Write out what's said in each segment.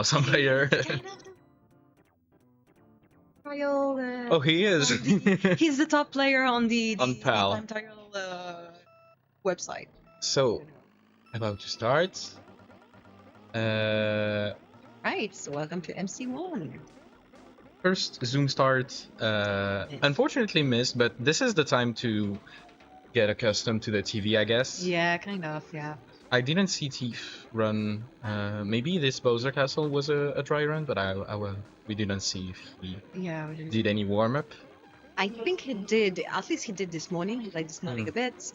some player. Trial. Oh, he is. He's the top player on the On PAL. time trial website. So, about to start. Right. So welcome to MC1. First Zoom start. Unfortunately missed, but this is the time to get accustomed to the TV, I guess. Yeah, kind of. Yeah. I didn't see Thief run. Maybe this Bowser Castle was a dry run, but we didn't see if he did any warm up. I think he did. At least he did this morning, like this morning a bit.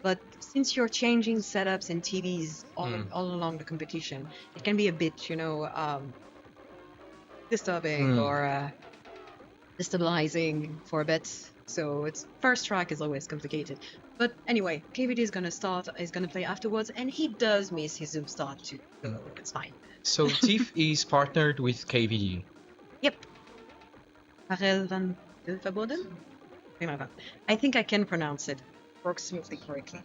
But since you're changing setups and TVs all along the competition, it can be a bit, disturbing or destabilizing for a bit. So it's first track is always complicated. But anyway, KVD is gonna play afterwards, and he does miss his Zoom start too. So it's fine. So Thief is partnered with KVD. Yep. Karel van Verboden? I think I can pronounce it approximately correctly.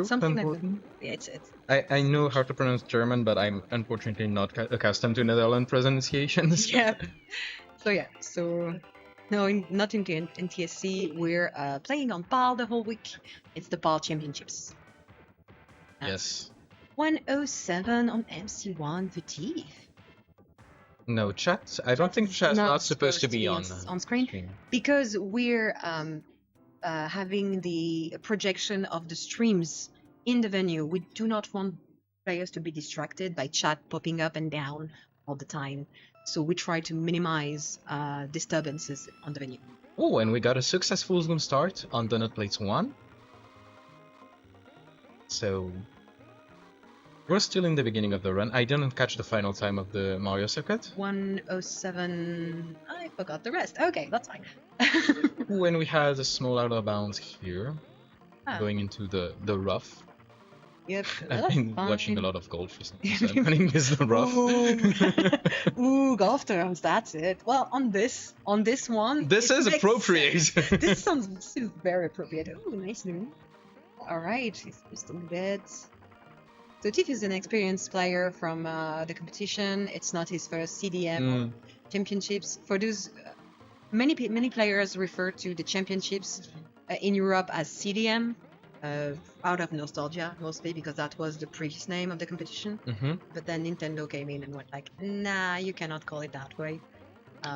Something like that. Yeah, it's. I know how to pronounce German, but I'm unfortunately not accustomed to Netherlands pronunciations. Yeah. So no, not in NTSC. We're playing on PAL the whole week. It's the PAL Championships. Yes. 107 on MC1 for Thief. No, chat. I don't think chat's not supposed to be on screen because we're having the projection of the streams in the venue. We do not want players to be distracted by chat popping up and down all the time. So we try to minimize disturbances on the venue. Oh, and we got a successful Zoom start on Donut Plates 1. So we're still in the beginning of the run. I didn't catch the final time of the Mario circuit. 107. I forgot the rest. Okay, that's fine. When we had a small out of bounds here, going into the rough. Yep. I've been watching a lot of golf recently, so I'm running this the rough. Ooh, golf terms. That's it. Well, on this one, this is appropriate. This sounds very appropriate. Ooh, nice noon. All right, he's just a bit. So Thief is an experienced player from the competition. It's not his first CDM championships. For those, many players refer to the championships in Europe as CDM, out of nostalgia mostly because that was the previous name of the competition. But then Nintendo came in and went like, nah, you cannot call it that way.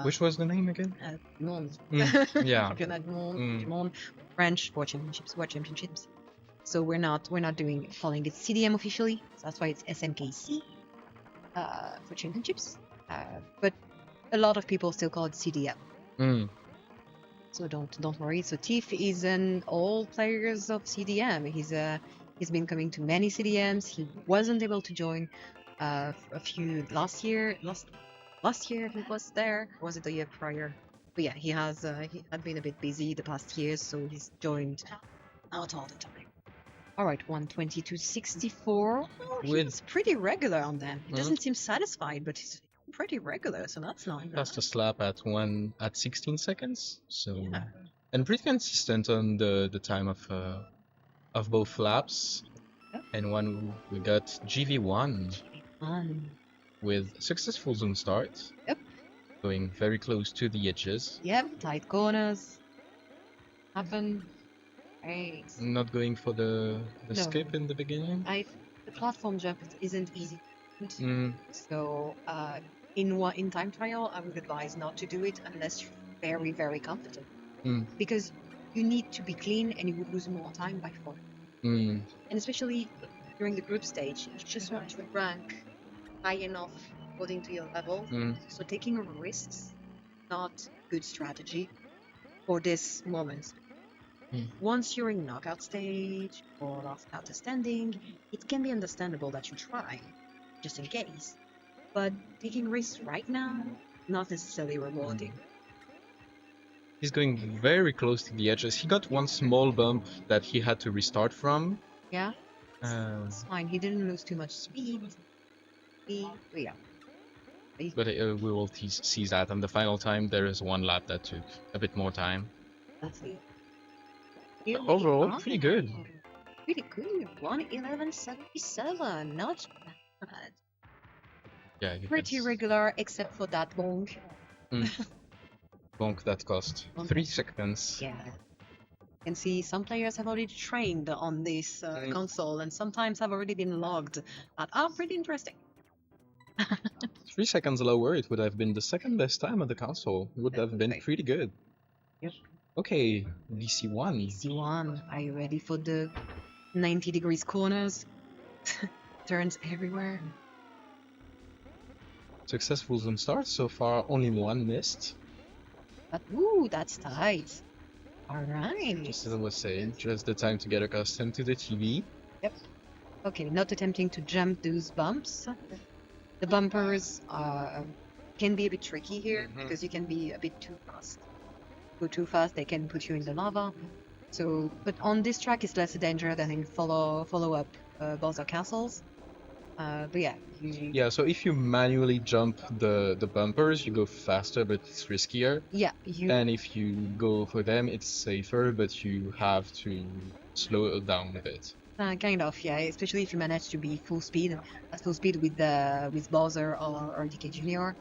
Which was the name again? Monde. Yeah. Championnat du Monde, French World Championships. So we're not calling it CDM officially. So that's why it's SMKC for championships. But a lot of people still call it CDM. So don't worry. So Thief is an old players of CDM. He's been coming to many CDMs. He wasn't able to join a few last year. Last year he was there. Or was it the year prior? But yeah, he had been a bit busy the past years, so he's joined not all the time. All right, 120 to 64. He's pretty regular on them. He doesn't seem satisfied, but he's pretty regular, so that's nice. Passed a slap at 16 seconds. So and pretty consistent on the time of both laps. Yep. And one we got GV1 with successful zoom start. Yep. Going very close to the edges. Yep, tight corners. Happen. Right. Not going for the skip in the beginning. The platform jump isn't easy. So in time trial, I would advise not to do it unless you're very, very confident. Because you need to be clean and you would lose more time by falling. And especially during the group stage, you just want to rank high enough according to your level. So taking risks, not good strategy for this moment. Once you're in knockout stage or last out standing, it can be understandable that you try, just in case. But taking risks right now, not necessarily rewarding. He's going very close to the edges. He got one small bump that he had to restart from. Yeah, it's fine. He didn't lose too much speed. But we will see that. And the final time, there is one lap that took a bit more time. That's it. Overall, pretty good. Pretty good. 111.77. Not bad. Yeah, Pretty regular, except for that bonk. bonk that cost 3 seconds. Yeah. You can see some players have already trained on this console, and sometimes have already been logged. That are pretty interesting. 3 seconds lower, it would have been the second best time on the console. Would have been Definitely. pretty good. Yep. Okay, DC1. DC1, are you ready for the 90 degrees corners? Turns everywhere. Successful zoom start. So far, only one missed. But ooh, that's tight. All right. Just as I was saying, just the time to get accustomed to the TV. Yep. Okay, not attempting to jump those bumps. The bumpers can be a bit tricky here because you can be a bit too fast. Go too fast, they can put you in the lava. So, but on this track, it's less a danger than in follow-up Bowser Castles. But yeah. Yeah, so if you manually jump the bumpers, you go faster, but it's riskier. Yeah. And if you go for them, it's safer, but you have to slow it down a bit. Kind of, yeah. Especially if you manage to be full speed with Bowser or DK Junior.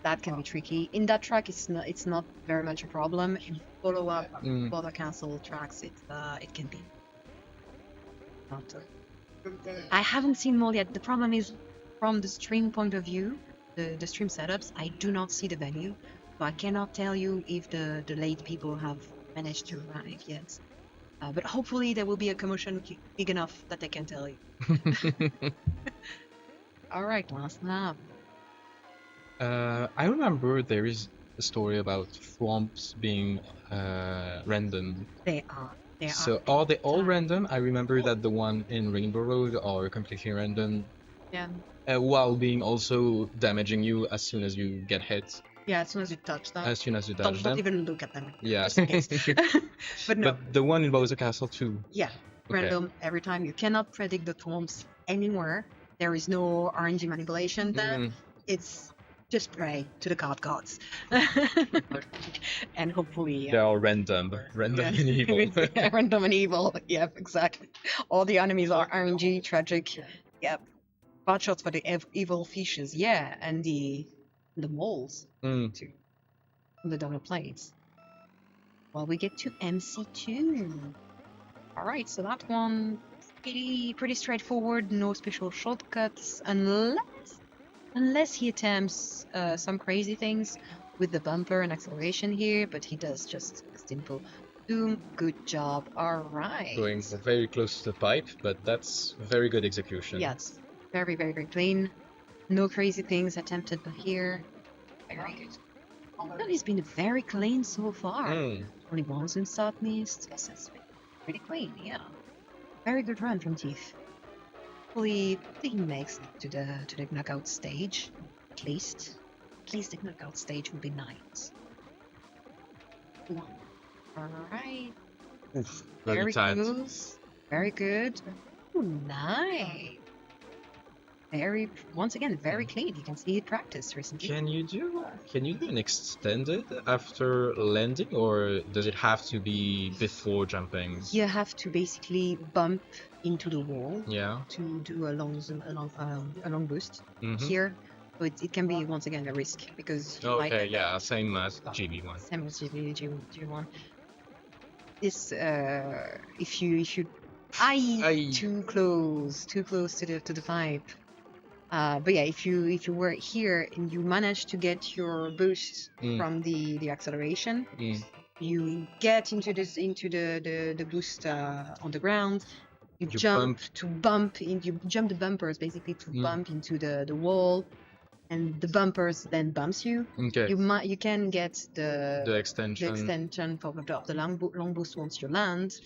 That can be tricky. In that track, it's not very much a problem. In follow-up Bowser Castle tracks, it can be. I haven't seen more yet. The problem is, from the stream point of view, the stream setups, I do not see the venue, so I cannot tell you if the late people have managed to arrive yet. But hopefully there will be a commotion big enough that they can tell you. All right, last lap. I remember there is a story about swamps being random. They are. So are they all random? I remember that the one in Rainbow Road are completely random. Yeah. While being also damaging you as soon as you get hit. Yeah, as soon as you touch them. As soon as you touch them. Don't even look at them. Yeah. But no. But the one in Bowser Castle too. Yeah. Random every time. You cannot predict the swamps anywhere. There is no RNG manipulation there. It's just pray to the card gods. And hopefully... They're all random. Random and evil. Yeah, random and evil. Yep, exactly. All the enemies are RNG, tragic. Yep. Bad shots for the evil fishes. Yeah, and the moles. Too. The double plates. Well, we get to MC2. Alright, so that one pretty straightforward, no special shortcuts, unless he attempts some crazy things with the bumper and acceleration here, but he does just simple zoom. Good job. Alright. Going very close to the pipe, but that's very good execution. Yes, very, very, very clean. No crazy things attempted here. Very good. That has been very clean so far. Only one zoom start missed. Yes, that's pretty clean, yeah. Very good run from Tiff. Hopefully he makes it to the knockout stage. At least the knockout stage would be nice. Alright. Very tight. Close. Very good. Ooh, nice. Once again, very clean. You can see it practice recently. Can you do an extended after landing, or does it have to be before jumping? You have to basically bump into the wall. Yeah. To do a long boost here. So it can be once again a risk because you might same as GB1. Same as GB1. This if you too close to the pipe. But yeah, if you were here and you manage to get your boost from the acceleration, you get into the boost on the ground. You jump the bumpers basically to bump into the wall, and the bumpers then bumps you. Okay. You can get the extension for the long boost once you land,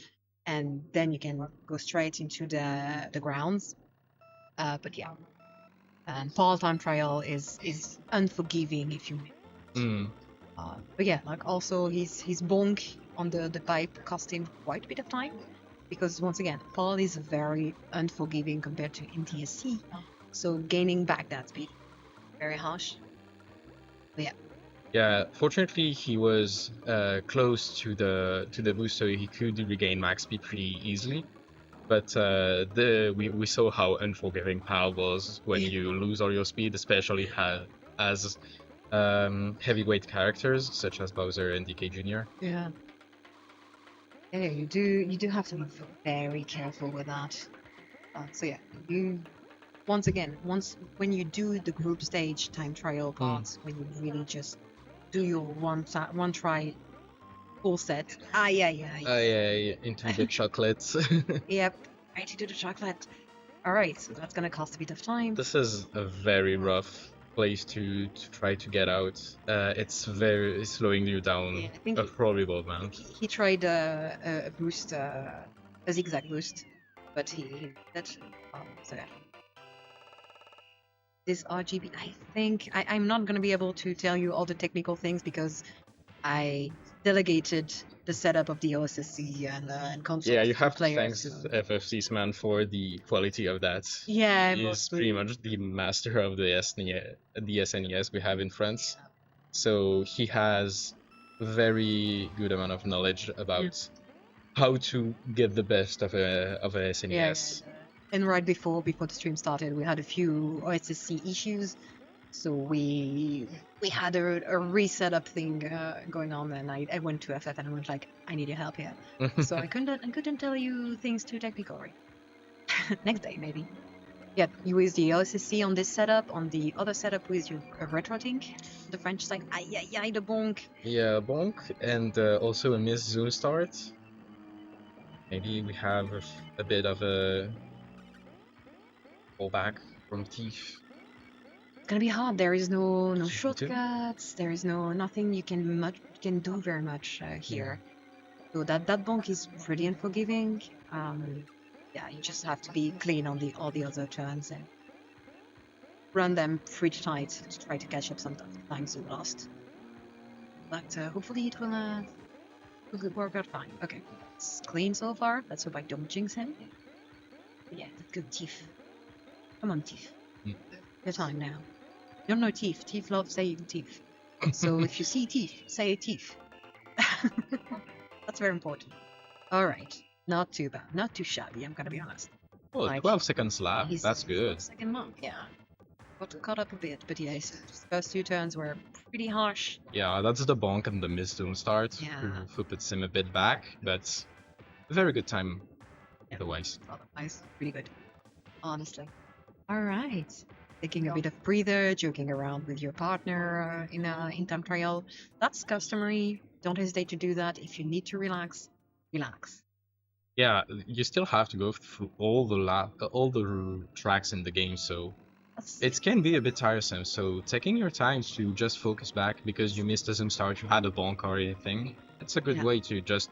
and then you can go straight into the grounds. But yeah. And fall time trial is unforgiving if you win. But yeah, like also his bonk on the pipe cost him quite a bit of time, because once again, fall is very unforgiving compared to NTSC. So gaining back that speed, very harsh. But yeah. Yeah, fortunately he was close to the boost, so he could regain max speed pretty easily. But we saw how unforgiving PAL was when you lose all your speed, especially as heavyweight characters such as Bowser and DK Jr. Yeah. Yeah, you do have to be very careful with that. So yeah, you once when you do the group stage time trial parts, when you really just do your one try full set. Yeah, yeah, Yeah, into the chocolates. Yep, right to do the chocolate. All right, so that's gonna cost a bit of time. This is a very rough place to try to get out. It's very slowing you down Yeah, I think a horrible amount. he tried a boost, a zigzag boost, but he that so yeah. This RGB, I think I'm not gonna be able to tell you all the technical things because I delegated the setup of the OSSC and console. Yeah, you have to players. thank FFC's man for the quality of that. Yeah, He's pretty much the master of the SNES we have in France. So he has very good amount of knowledge about how to get the best of a SNES. Yeah. And right before the stream started, we had a few OSSC issues, so we had a reset up thing going on, and I went to FF and I went like, I need your help here. So I couldn't tell you things too technical. Right? Next day maybe. Yeah, you use the OSSC on this setup. On the other setup, with your RetroTink. The French is like, ay, the bonk. Yeah, bonk, and also a missed zoom start. Maybe we have a bit of a fallback from Thief. It's gonna be hard. There is no shortcuts. There is nothing you can do very much here. So that bonk is pretty unforgiving. Yeah, you just have to be clean on all the other turns and run them pretty tight to try to catch up some times you lost. But hopefully it will work out fine. Okay, it's clean so far. Let's hope I don't jinx him. But yeah, good Thief. Come on, Thief. Your time now. You don't know Thief. Thief loves saying Thief. So if you see Thief, say Thief. That's very important. All right. Not too bad. Not too shabby, I'm gonna be honest. Oh, like, 12 seconds lap. That's good. Second lap, yeah. Got caught up a bit, but yeah, his first two turns were pretty harsh. Yeah, that's the bonk and the missed zoom start, who puts him a bit back, but very good time otherwise. Otherwise, pretty good. Honestly. Alright. Taking a bit of breather, joking around with your partner in time trial. That's customary. Don't hesitate to do that. If you need to relax, relax. Yeah, you still have to go through all the tracks in the game, so it can be a bit tiresome. So taking your time to just focus back because you missed a zoom start, you had a bonk or anything, it's a good way to just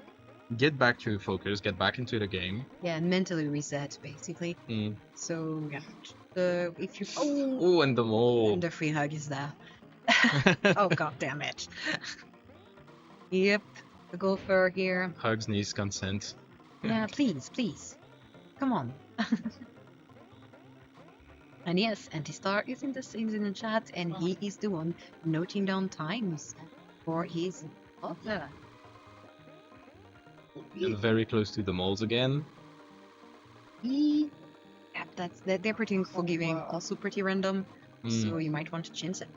get back to focus, get back into the game. Yeah, and mentally reset basically. So yeah, if you and the mole, and the free hug is there. Oh god damn it! Yep, the gopher here. Hugs needs consent. Yeah, please, come on. And yes, Antistar is in the chat, and he is the one noting down times for his author. Very close to the moles again. Yeah, they're pretty forgiving, also pretty random, so you might want to change it.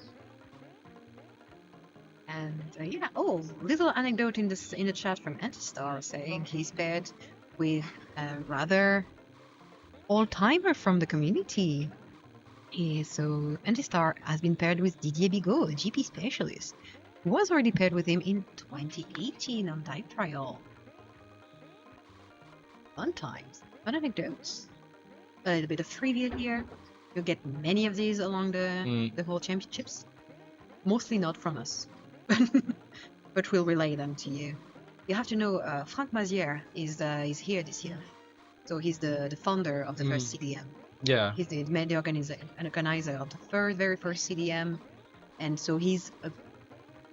And yeah, little anecdote in the chat from Antistar saying he's paired with a rather all-timer from the community. So Antistar has been paired with Didier Bigot, a GP specialist, who was already paired with him in 2018 on Time Trial. Fun times, fun anecdotes, a little bit of trivia here. You'll get many of these along the whole championships. Mostly not from us, but we'll relay them to you. You have to know Franck Mazière is here this year, so he's the founder of the first CDM. Yeah, he's the organizer of the very first CDM, and so he's a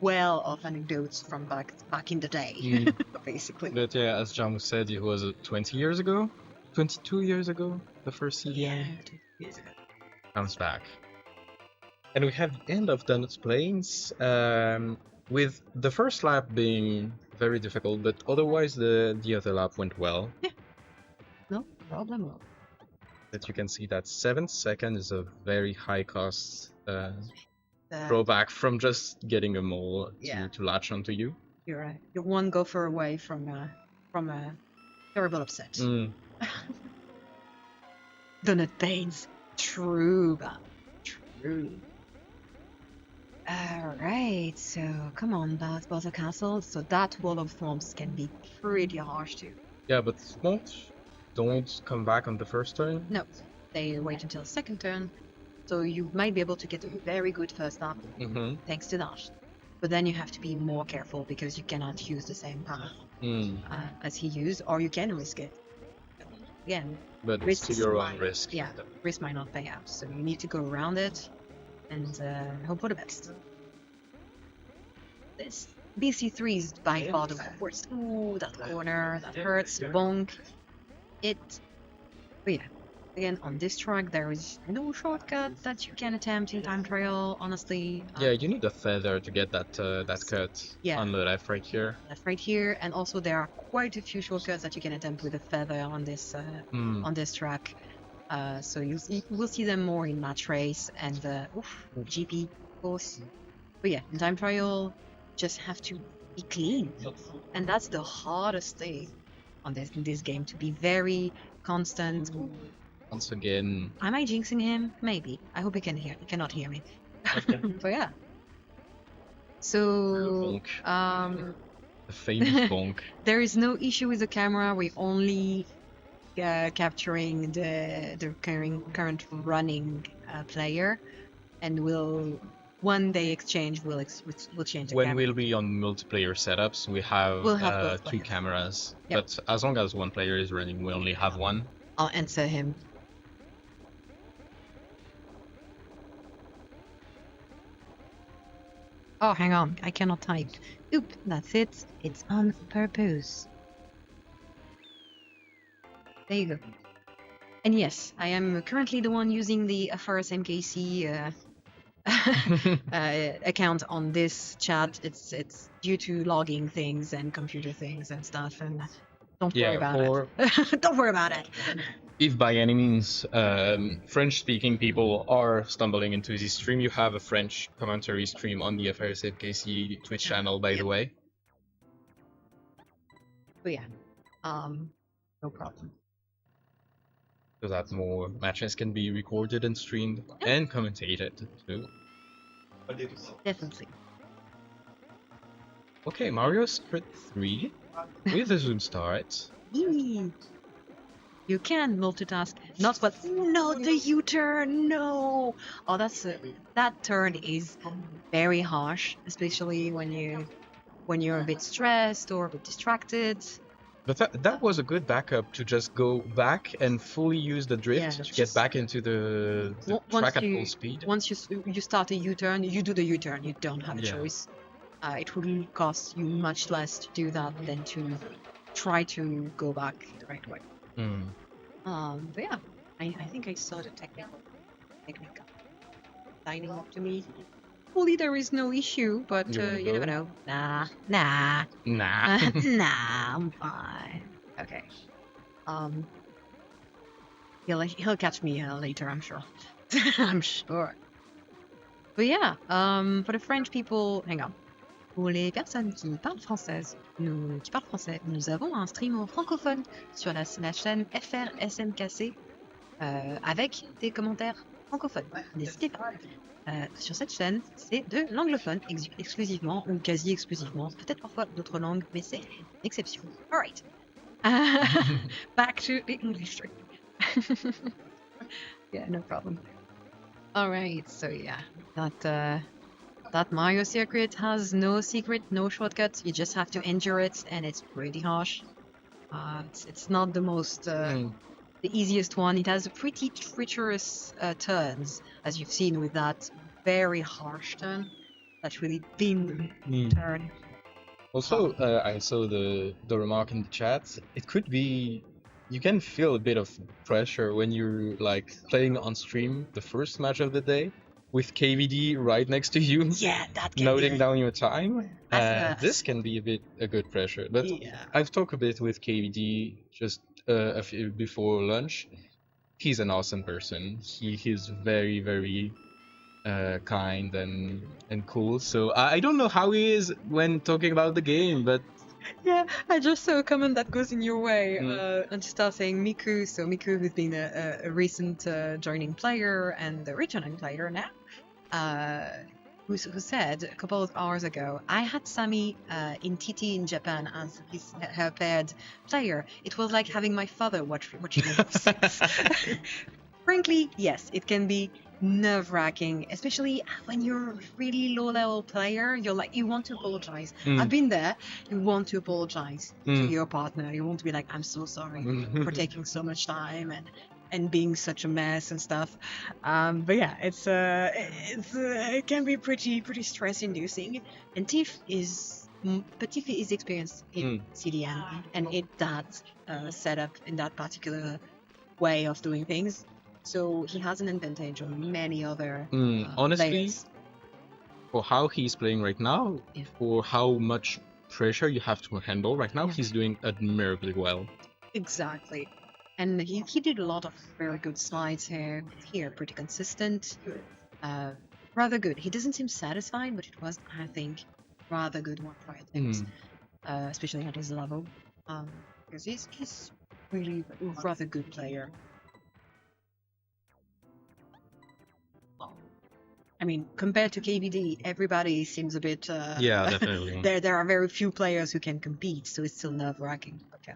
well of anecdotes from back in the day, basically. But yeah, as Jamu said, it was 20 years ago, 22 years ago, the first CDM. Yeah, 2 years ago. Comes back. And we have the end of Donuts Plains, with the first lap being very difficult, but otherwise the other lap went well. Yeah. No, problem. That you can see that 7 seconds is a very high cost Uh, drawback from just getting a mole Yeah. to latch onto you. you're one gopher away from a terrible upset. Mm. Donut pains. True, but true. Alright, so come on, Bowser Castle. So that wall of thorns can be pretty harsh too. Yeah, but don't come back on the first turn. No, they wait until the second turn. So you might be able to get a very good first up Mm-hmm. thanks to that. But then you have to be more careful because you cannot use the same path as he used, or you can risk it. Again, But it's risk to is your mine. own risk. Yeah, risk might not pay out. So you need to go around it and hope for the best. This BC3 is by far the worst. Ooh, that corner, that hurts, bonk. But yeah, again, on this track, there is no shortcut that you can attempt in time trial, honestly. Yeah, you need a feather to get that cut Yeah. on the left right here. Left, right here, and also there are quite a few shortcuts that you can attempt with a feather on this track. So we'll see them more in match race and GP, of course. But yeah, in time trial, just have to be clean, and that's the hardest thing in this game, to be very constant. Once again, Am I jinxing him? Maybe. I hope he cannot hear me. But yeah. So bonk. The famous bonk. there is no issue with the camera. We're only capturing the current running player, and when they exchange, we'll change the When camera. we'll be on multiplayer setups, we'll have both two players. cameras. Yep. But as long as one player is running, we only have one. I'll answer him. Oh, hang on. I cannot type. Oop, that's it. It's on purpose. There you go. And yes, I am currently the one using the FRS MKC account on this chat. It's due to logging things and computer things and stuff, and don't worry about it. Don't worry about it. If by any means French-speaking people are stumbling into this stream, you have a French commentary stream on the FRSFKC Twitch channel, by the way. But yeah, no problem. So that more matches can be recorded and streamed and commentated too. Definitely. Okay, Mario Secret 3 with the zoom start. You can multitask. Not what? No, the U-turn. No. Oh, that turn is very harsh, especially when you're a bit stressed or a bit distracted. But that was a good backup to just go back and fully use the drift to get back into the track at full speed. Once you start a U-turn, you do the U-turn. You don't have a choice. It will cost you much less to do that than to try to go back the right way. But yeah, I think I saw the technique lining up to me. Hopefully there is no issue, but you never know. Nah. Nah, I'm fine. Okay. He'll catch me later, I'm sure. I'm sure. But yeah, for the French people, hang on. Pour les personnes qui parlent française, qui parlent français, nous avons un stream francophone sur la chaîne FRSMKC avec des commentaires francophones. N'hésitez pas. Sur cette chaîne, c'est de l'anglophone exclusivement ou quasi exclusivement, peut-être parfois d'autres langues, mais c'est l'exception. Alright. Back to the English stream. Yeah, no problem. Alright, so yeah, that Mario Secret has no secret, no shortcut. You just have to endure it, and it's pretty harsh. It's not the most the easiest one. It has pretty treacherous turns, as you've seen with that very harsh turn, that really thin turn. Also, I saw the remark in the chat. It could be you can feel a bit of pressure when you're like playing on stream the first match of the day with KVD right next to you. Yeah, that can noting down your time. As This can be a good pressure. But I've talked a bit with KVD just before lunch. He's an awesome person. He's very very kind and cool. So I don't know how he is when talking about the game, but Yeah, I just saw a comment that goes in your way. mm, And to start saying Miku, so Miku, who's been a recent joining player and a returning player now, uh, who said a couple of hours ago, I had Sami in TT in Japan as her paired player. It was like having my father watching UFC. Frankly, yes, it can be nerve-wracking, especially when you're a really low-level player. You're like, you want to apologize. I've been there. You want to apologize to your partner. You want to be like, I'm so sorry for taking so much time and being such a mess and stuff. But yeah, it can be pretty stress-inducing. And Tiff is experienced in CDM and in that setup, in that particular way of doing things. So he has an advantage on many other honestly, players. for how he's playing right now, Yeah. for how much pressure you have to handle right now, Yeah. he's doing admirably well. Exactly. And he did a lot of very good slides here, pretty consistent, rather good. He doesn't seem satisfied, but it was, I think, rather good one for things, especially at his level, because he's really a rather good player. I mean, compared to KBD, everybody seems a bit. Yeah, definitely. There are very few players who can compete, so it's still nerve-wracking. Okay.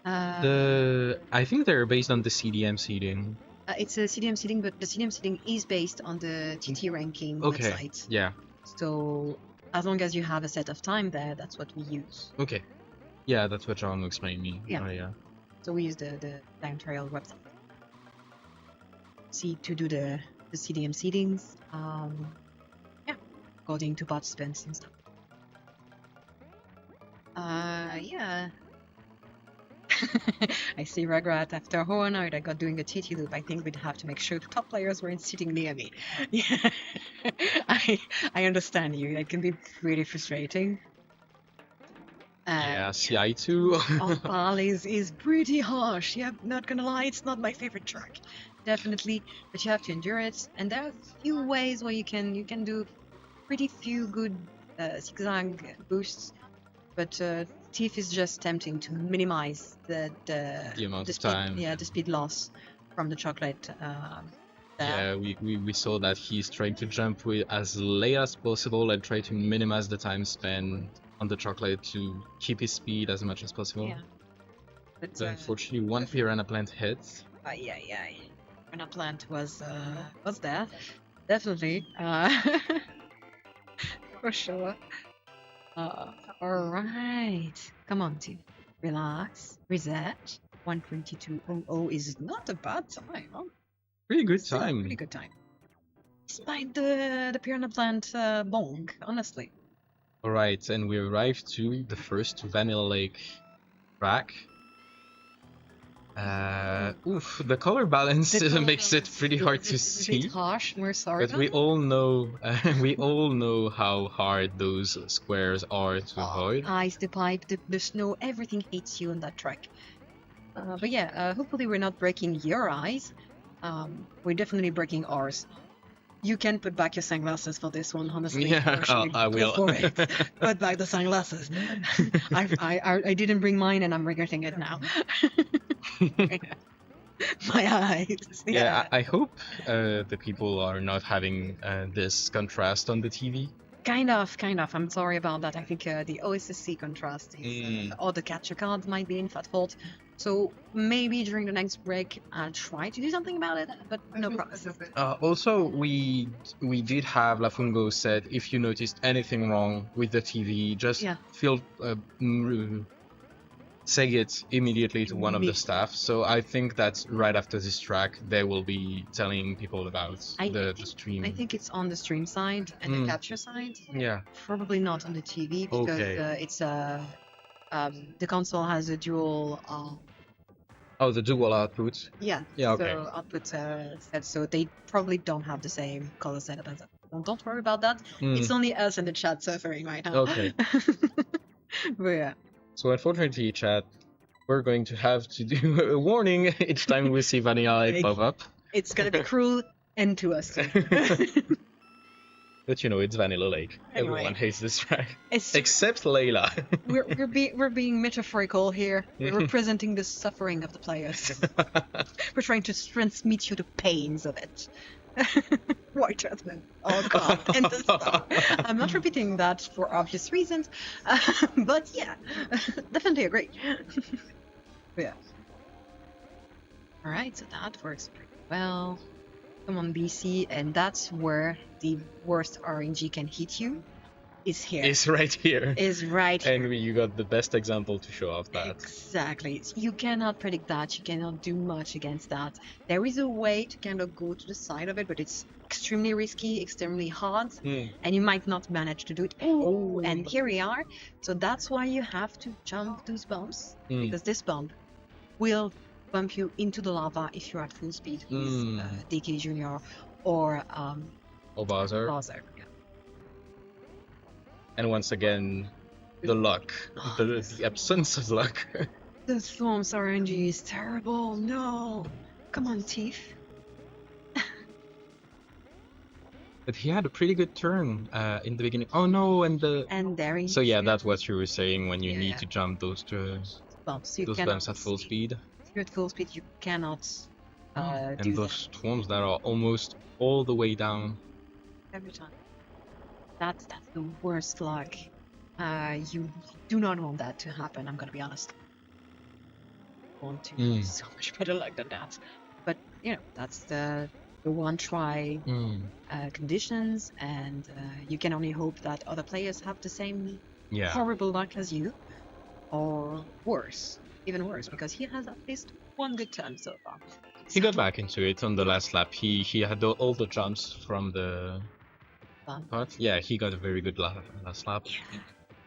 I think they're based on the CDM seeding. It's a CDM seeding, but the CDM seeding is based on the TT ranking Okay. website. Yeah. So as long as you have a set of time there, that's what we use. Okay. Yeah, that's what John explained me. Yeah. Oh, yeah. So we use the Time Trail website. See to do the CDM seedings. Yeah, according to participants and stuff. Yeah. I see regret after Horror Night I got doing a TT loop. I think we'd have to make sure the top players weren't sitting near me. Yeah, I understand you. It can be pretty frustrating. Yeah, CI2. Opal is pretty harsh. Yeah, not gonna lie, it's not my favorite track. Definitely, but you have to endure it. And there are a few ways where you can do pretty few good zigzag boosts, but Thief is just tempting to minimize the amount of speed, time. Yeah, the speed loss from the chocolate. Yeah, we saw that he's trying to jump with as late as possible and try to minimize the time spent on the chocolate to keep his speed as much as possible. Yeah. But unfortunately, one piranha plant hit. Yeah. Piranha plant was there, definitely. For sure. Alright. Come on, team. Relax. Reset. 122.00 is not a bad time. Huh? Pretty good time. Pretty good time. Despite the piranha plant bong, honestly. Alright, and we arrived to the first Vanilla Lake track. The color balance makes it pretty hard to see. It's a bit harsh. We're sorry. But we all know how hard those squares are to avoid. Ice, the pipe, the snow, everything hits you on that track. But yeah, hopefully we're not breaking your eyes. We're definitely breaking ours. You can put back your sunglasses for this one, honestly. Yeah, I will. Go for it. Put back the sunglasses. I didn't bring mine and I'm regretting it now. My eyes. Yeah, I hope the people are not having this contrast on the TV. Kind of. I'm sorry about that. I think the OSSC contrast is, or the capture cards might be in fault. So maybe during the next break, I'll try to do something about it, but no promise. Also, we did have Lafungo said if you noticed anything wrong with the TV, just say it immediately to one of the staff. So I think that right after this track, they will be telling people about the stream. I think it's on the stream side and the capture side. Yeah. Probably not on the TV because it's the console has a dual. The dual output. Yeah. Yeah. Okay. So output set, so they probably don't have the same color setup as that. Don't worry about that. It's only us in the chat suffering right now. Okay. But yeah. So unfortunately, chat, we're going to have to do a warning each time we see Vanilla Like, pop up. It's gonna be cruel and to us too. But you know, it's Vanilla Lake. Anyway. Everyone hates this track. It's Except Layla. we're being metaphorical here. We're representing the suffering of the players. We're trying to transmit you the pains of it. White Earthman. Oh god. And the stuff. I'm not repeating that for obvious reasons. But yeah. Definitely agree. Yeah. Alright, so that works pretty well. Come on, BC, and that's where the worst RNG can hit you. Is here. It's right here. Is right here. And you got the best example to show off that. Exactly. You cannot predict that. You cannot do much against that. There is a way to kind of go to the side of it, but it's extremely risky, extremely hard, and you might not manage to do it. Oh, and here we are. So that's why you have to jump those bumps, because this bump will bump you into the lava if you're at full speed with DK Jr. or Bowser. Bowser. Yeah. And once again, the luck. The absence of luck. The Thorms RNG is terrible. No. Come on, Aatif. But he had a pretty good turn in the beginning. Oh no, and there he So yeah, that's what you were saying when you need to jump those bumps. those bumps at full speed. If you're at full speed, you cannot And do those storms that are almost all the way down. every time. That's the worst luck. You do not want that to happen, I'm gonna be honest. I want to have so much better luck than that. But, you know, that's the one try conditions, and you can only hope that other players have the same horrible luck as you, or worse, even worse, because he has at least one good turn so far. He got back into it on the last lap. He had all the jumps from the part. Yeah, he got a very good last lap.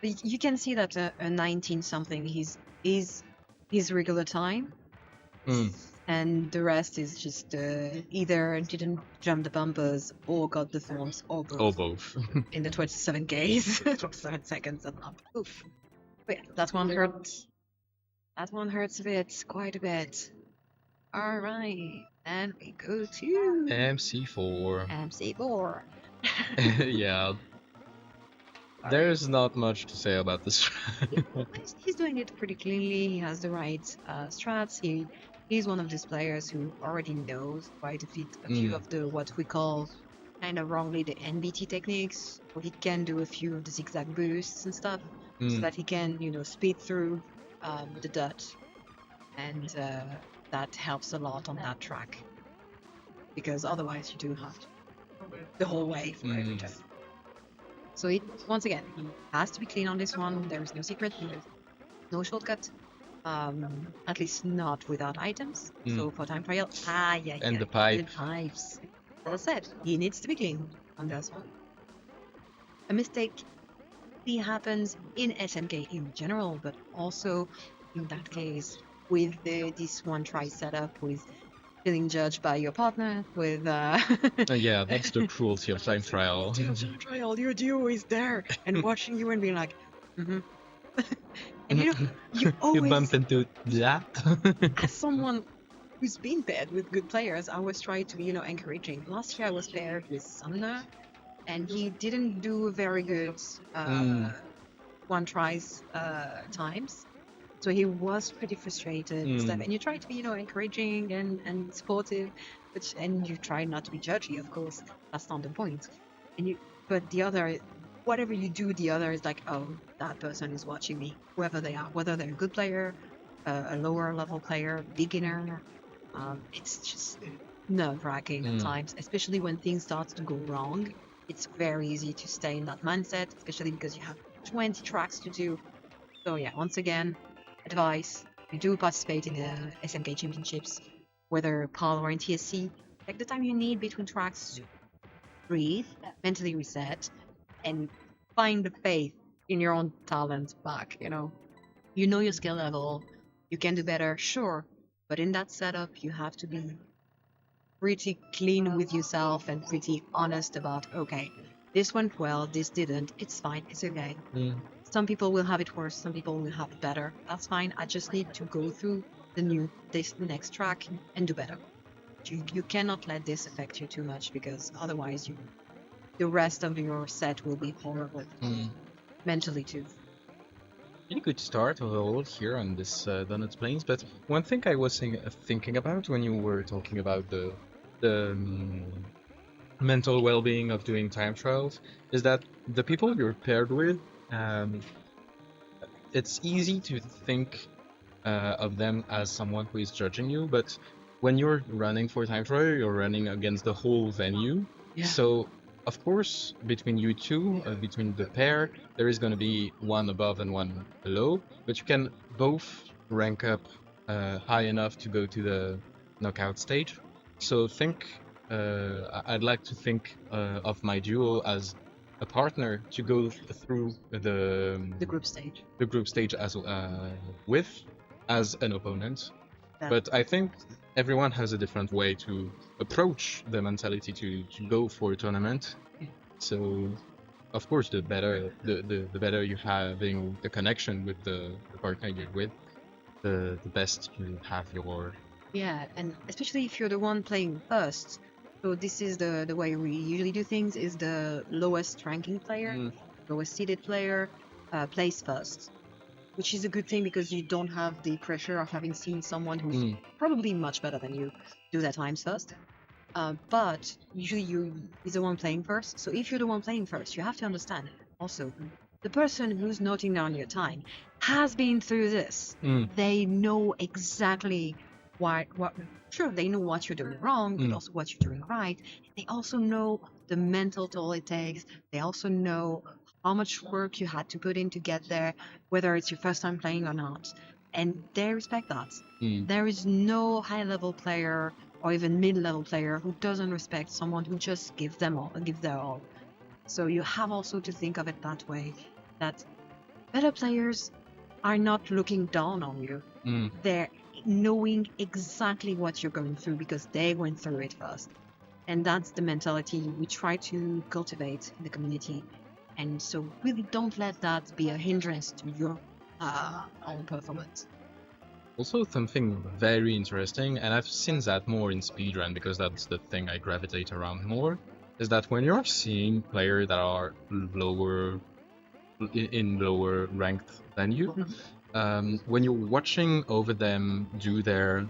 But you can see that a 19 something is his regular time, and the rest is just either didn't jump the bumpers or got the thorns or both. Or both. In the 27Ks, 27 seconds and up. Oof. But yeah, that one hurts. That one hurts a bit, quite a bit. All right, and we go to MC4. MC4. Yeah. There's not much to say about this. He's doing it pretty cleanly. He has the right strats. He's one of these players who already knows quite a few of the what we call kind of wrongly the NBT techniques, where he can do a few of the zigzag boosts and stuff, so that he can, you know, speed through the dirt, and that helps a lot on that track, because otherwise you do have to the whole way for every turn. So once again, he has to be clean on this one. There is no secret. There's no shortcut. At least not without items. So for time trial, and the pipe. The pipes. As I said, he needs to be clean on this one. A mistake happens in SMK in general, but also in that case with this one try setup, with feeling judged by your partner, with yeah, that's the cruelty of time trial. Time trial, your duo is there and watching you and being like, and you know, you always you bump into that. as someone who's been paired with good players, I always try to be, you know, encouraging. Last year I was paired with Sumner, and he didn't do very good one tries times. So he was pretty frustrated and stuff. And you try to be, you know, encouraging and supportive, and you try not to be judgy, of course. That's not the point. But the other, whatever you do, the other is like, oh, that person is watching me, whoever they are, whether they're a good player, a lower level player, beginner. It's just nerve-wracking at times, especially when things start to go wrong. It's very easy to stay in that mindset, especially because you have 20 tracks to do. So yeah, once again, advice, if you do participate in the SMK championships, whether PAL or in TSC, take the time you need between tracks to breathe, mentally reset, and find the faith in your own talent back. You know your skill level, you can do better, sure, but in that setup you have to be pretty clean with yourself and pretty honest about, okay, this went well, this didn't, it's fine, it's okay. Some people will have it worse, some people will have it better. That's fine. I just need to go through the next track and do better. You cannot let this affect you too much because otherwise the rest of your set will be horrible mentally too. Really good start overall here on this Donuts Plains, but one thing I was thinking about when you were talking about the mental well-being of doing time trials is that the people you're paired with, um, it's easy to think of them as someone who is judging you, but when you're running for time trial, you're running against the whole venue. Yeah. So, of course, between you two, between the pair, there is going to be one above and one below, but you can both rank up high enough to go to the knockout stage. So I'd like to think of my duo as a partner to go through The group stage. the group stage as an opponent. But I think everyone has a different way to approach the mentality to go for a tournament. Yeah. So, of course, the better you having the connection with the partner you're with, the best you have your. Yeah, and especially if you're the one playing first. So this is the way we usually do things: is the lowest ranking player, lowest seeded player, plays first, which is a good thing because you don't have the pressure of having seen someone who's probably much better than you do their times first. But usually you is the one playing first. So if you're the one playing first, you have to understand also the person who's noting down your time has been through this. They know exactly what sure they know what you're doing wrong, but also what you're doing right. They also know the mental toll it takes. They also know how much work you had to put in to get there, whether it's your first time playing or not. And they respect that. There is no high-level player or even mid-level player who doesn't respect someone who just give their all. So you have also to think of it that way, that better players are not looking down on you. They're knowing exactly what you're going through because they went through it first. And that's the mentality we try to cultivate in the community. And so really don't let that be a hindrance to your own performance. Also, something very interesting, and I've seen that more in speedrun because that's the thing I gravitate around more, is that when you're seeing players that are lower ranked than you, when you're watching over them do their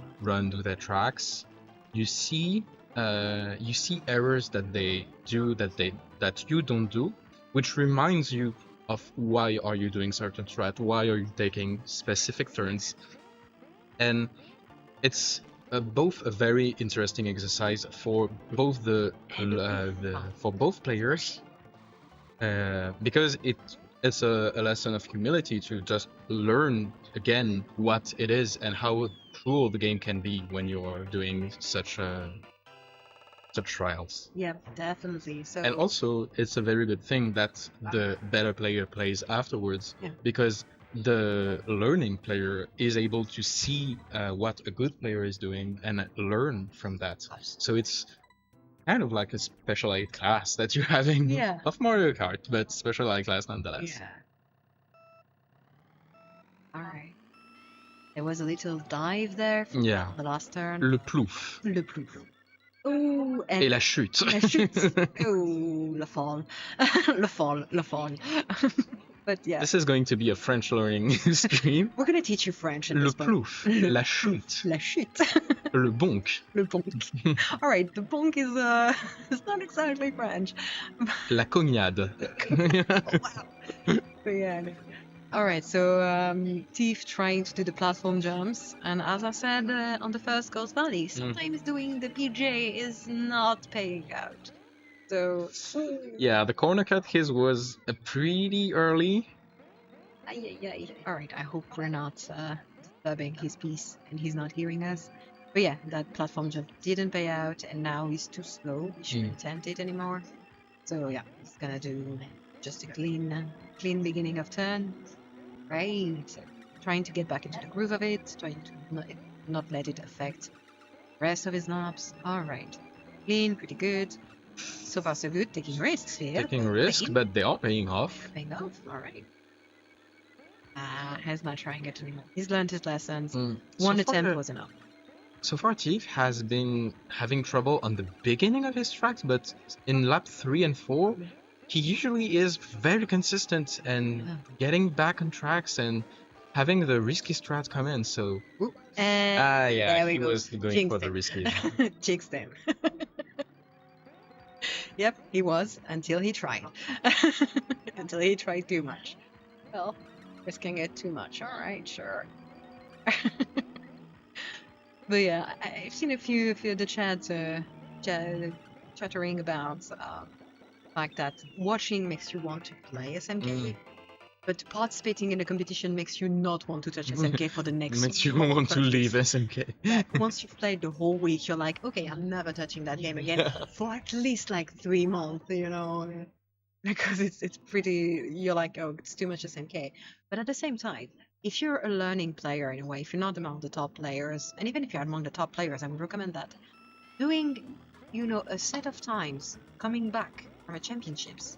tracks, you see errors that they do that you don't do, which reminds you of why are you doing certain strat, why are you taking specific turns. And it's both a very interesting exercise for both for both players, because it's a lesson of humility to just learn again what it is and how cruel the game can be when you're doing such trials. Yeah, definitely. So and also, it's a very good thing that the better player plays afterwards, because the learning player is able to see what a good player is doing and learn from that. So it's kind of like a specialized class that you're having of Mario Kart, but specialized class nonetheless. Yeah. All right. There was a little dive there for the last turn. Le plouf. Le plouf. Oh, Et la chute. La chute. Oh, le fall. Le fall. But yeah. This is going to be a French learning stream. We're going to teach you French. Le plouf. La chute. La chute. Le bonk. Le bonk. All right, the bonk is it's not exactly French. La cognade. Oh, wow. But yeah. All right, so Thief trying to do the platform jumps, and as I said on the first Ghost Valley, sometimes doing the PJ is not paying out. So yeah, the corner cut his was pretty early. All right, I hope we're not disturbing his peace and he's not hearing us. But yeah, that platform jump didn't pay out, and now he's too slow. He shouldn't attempt it anymore. So yeah, he's gonna do just a clean beginning of turn. Right, so trying to get back into the groove of it, trying to not let it affect the rest of his knobs. All right, clean, pretty good. So far so good. Taking risks here. Taking risks, but they are paying off. Paying off. All right. He's not trying it anymore. He's learned his lessons. So One far, attempt was enough. so far, Thief has been having trouble on the beginning of his tracks, but in lap 3 and 4, he usually is very consistent and Yeah. getting back on tracks and having the risky strat come in. So, Ooh, and yeah, there we he go. was going for Jinxed the him. risky. Jinxed him. Yep, he was until he tried. Until he tried too much. Well, risking it too much. All right, sure. But yeah, I've seen a few of the chattering about fact that watching makes you want to play SMK, but participating in a competition makes you not want to touch SMK for the next Makes you whole want to leave practice. SMK. That once you've played the whole week, you're like, okay, I'm never touching that game again for at least like 3 months, you know, because it's pretty. You're like, oh, it's too much SMK. But at the same time, if you're a learning player in a way, if you're not among the top players, and even if you're among the top players, I would recommend that doing, a set of times coming back from a championships.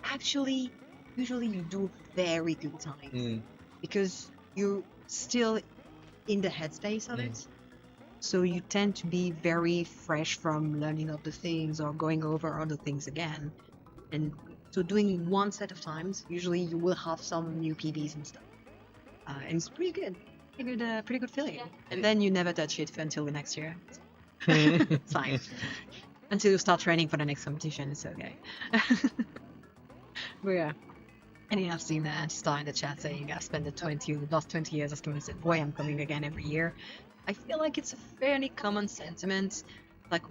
Actually, usually you do very good times because you're still in the headspace of it. So you tend to be very fresh from learning other things or going over other things again. And so doing one set of times, usually you will have some new PBs and stuff. And it's pretty good. Pretty good feeling. And then you never touch it until the next year. It's fine. Until you start training for the next competition, it's okay. But yeah. And I've seen that star in the chat saying I've spent the last 20 years asking myself why I'm coming again every year. I feel like it's a fairly common sentiment. Like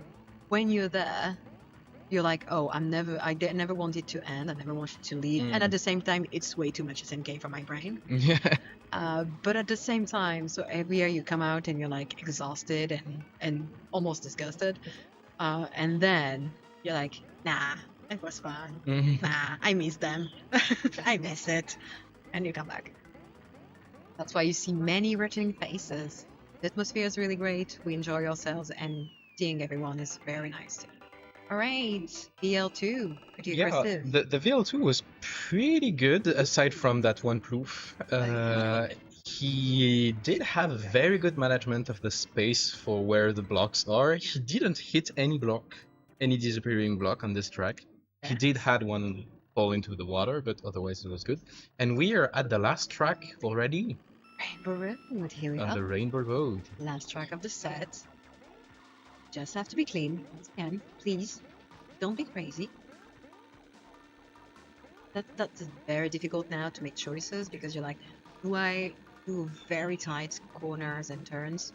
when you're there, you're like, oh, never wanted to end. I never wanted to leave. And at the same time, it's way too much SMK for my brain. Yeah. But at the same time, so every year you come out and you're like exhausted and almost disgusted. And then you're like, nah, it was fun. Nah, I miss them. I miss it. And you come back. That's why you see many returning faces. The atmosphere is really great. We enjoy ourselves, and seeing everyone is very nice too. All right, VL2, pretty Yeah, aggressive. the VL2 was pretty good aside from that one proof. He did have a very good management of the space for where the blocks are. He didn't hit any disappearing block on this track. He did had one fall into the water, but otherwise it was good. And we are at the last track already Rainbow Road, here we on are. the Rainbow Road. Last track of the set. Just have to be clean, once again, please. Don't be crazy. That's very difficult now to make choices because you're like, do I do very tight corners and turns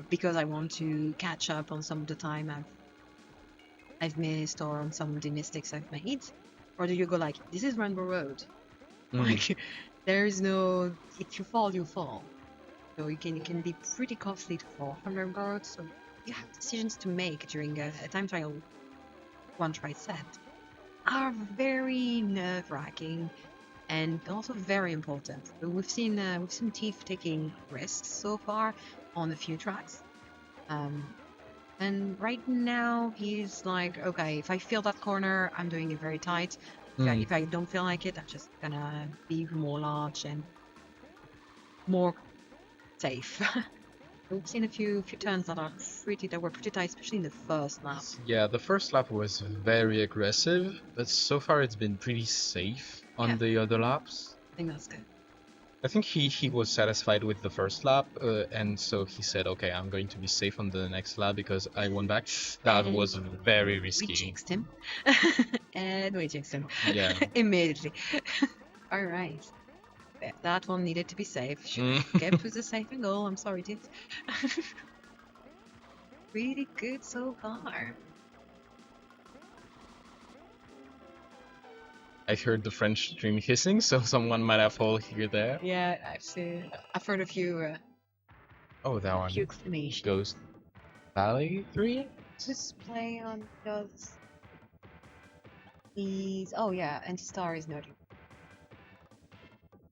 because I want to catch up on some of the time I've missed or on some of the mistakes I've made, or do you go like, this is Rainbow Road, like there is no, if you fall, you fall. So it can be pretty costly to fall from Rainbow Road. So you have decisions to make during a time trial one try set are very nerve-wracking and also very important. We've seen Teeth taking risks so far on a few tracks, and right now he's like, okay, if I feel that corner, I'm doing it very tight. If I don't feel like it, I'm just gonna be more large and more safe. We've seen a few turns that were pretty tight, especially in the first lap. Yeah, the first lap was very aggressive, but so far it's been pretty safe on the other laps. I think that's good. I think he was satisfied with the first lap, and so he said, okay, I'm going to be safe on the next lap because I won back. That was very risky. We jinxed him. And we jinxed him. Yeah. Immediately. All right. That one needed to be safe. Should get to the safe goal. I'm sorry, Tiff. Really good so far. I heard the French stream hissing, so someone might have all here there. Yeah, I've heard a few. Oh, that one. Few exclamations. Ghost Valley 3? Just play on those. Please. Oh yeah, and Star is noting.